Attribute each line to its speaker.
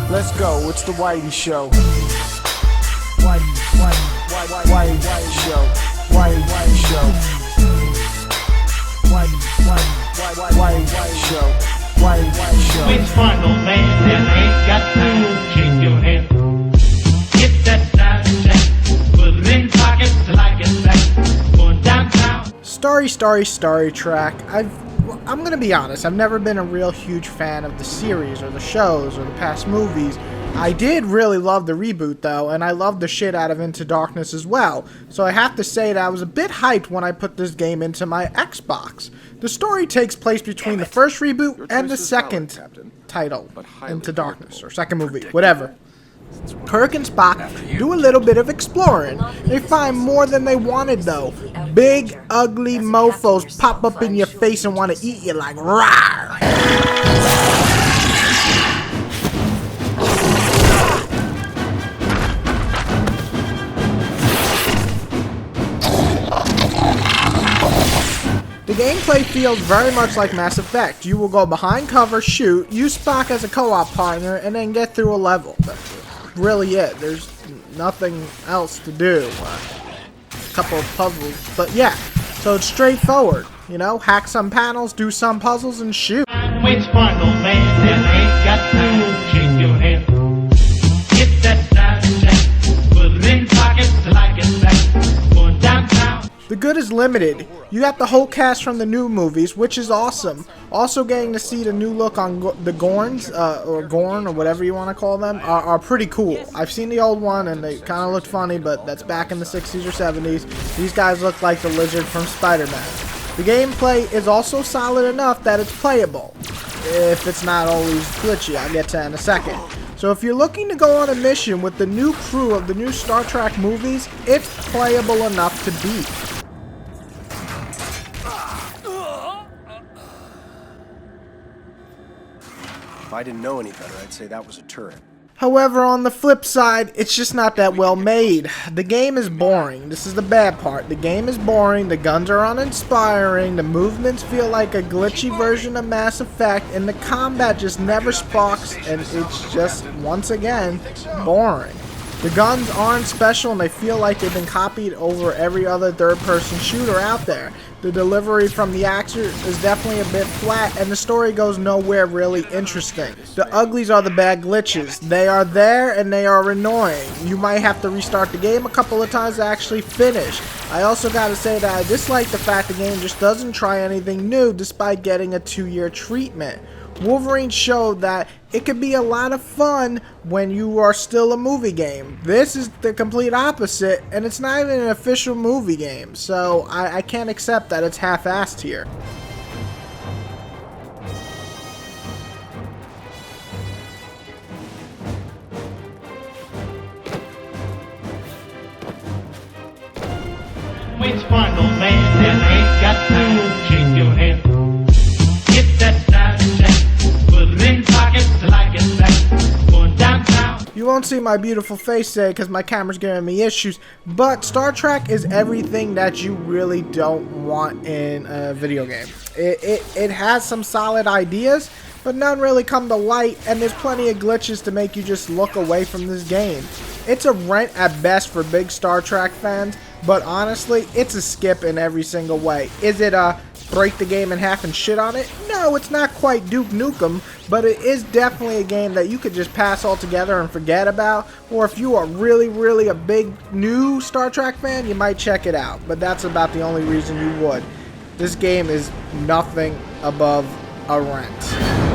Speaker 1: Let's go, it's the Whitey Show. Whitey Show. Whitey Show. Whitey Show. Whitey Show.
Speaker 2: Which one, old man, that ain't got to shake your head? Get that side check, put it in pockets till I get back. Going downtown.
Speaker 3: Starry Track. I'm gonna be honest, I've never been a real huge fan of the series or the shows or the past movies. I did really love the reboot though, and I loved the shit out of Into Darkness as well. So I have to say that I was a bit hyped when I put this game into my Xbox. The story takes place between the first reboot and the second title, Into Darkness, or second movie, whatever. Kirk and Spock do a little bit of exploring. They find more than they wanted though. Big, ugly mofos pop up in your face and want to eat you like rawr. The gameplay feels very much like Mass Effect. You will go behind cover, shoot, use Spock as a co-op partner, and then get through a level. That's really it. There's nothing else to do. A couple of puzzles, but yeah. So it's straightforward. You know, hack some panels, do some puzzles, and shoot.
Speaker 2: Which one, old man, that ain't got to shake your head? Get that side check, put it in pockets till I get back. Going downtown.
Speaker 3: The good is limited. You got the whole cast from the new movies, which is awesome. Also getting to see the new look on the Gorns, or Gorn, or whatever you want to call them, are pretty cool. I've seen the old one, and they kind of looked funny, but that's back in the 60s or 70s. These guys look like the Lizard from Spider-Man. The gameplay is also solid enough that it's playable. If it's not always glitchy, I'll get to that in a second. So if you're looking to go on a mission with the new crew of the new Star Trek movies, it's playable enough to beat.
Speaker 4: If I didn't know any better, I'd say that was a turret.
Speaker 3: However, on the flip side, it's just not that well made. The game is boring. This is the bad part. The game is boring, the guns are uninspiring, the movements feel like a glitchy version of Mass Effect, and the combat just never sparks, and it's just, once again, boring. The guns aren't special, and they feel like they've been copied over every other third-person shooter out there. The delivery from the actor is definitely a bit flat, and the story goes nowhere really interesting. The uglies are the bad glitches. They are there, and they are annoying. You might have to restart the game a couple of times to actually finish. I also gotta say that I dislike the fact the game just doesn't try anything new despite getting a 2-year treatment. Wolverine showed that it could be a lot of fun when you are still a movie game. This is the complete opposite, and it's not even an official movie game, so I can't accept that it's half-assed here.
Speaker 2: Which one, old man, that ain't got to shake your head? Get that side check, put it in pockets till I get back. Going downtown.
Speaker 3: You won't see my beautiful face today because my camera's giving me issues, but Star Trek is everything that you really don't want in a video game. It has some solid ideas, but none really come to light, and there's plenty of glitches to make you just look away from this game. It's a rent at best for big Star Trek fans, but honestly, it's a skip in every single way. Is it a break the game in half and shit on it? No, it's not quite Duke Nukem, but it is definitely a game that you could just pass altogether and forget about, or if you are really a big new Star Trek fan, you might check it out, but that's about the only reason you would. This game is nothing above a rent.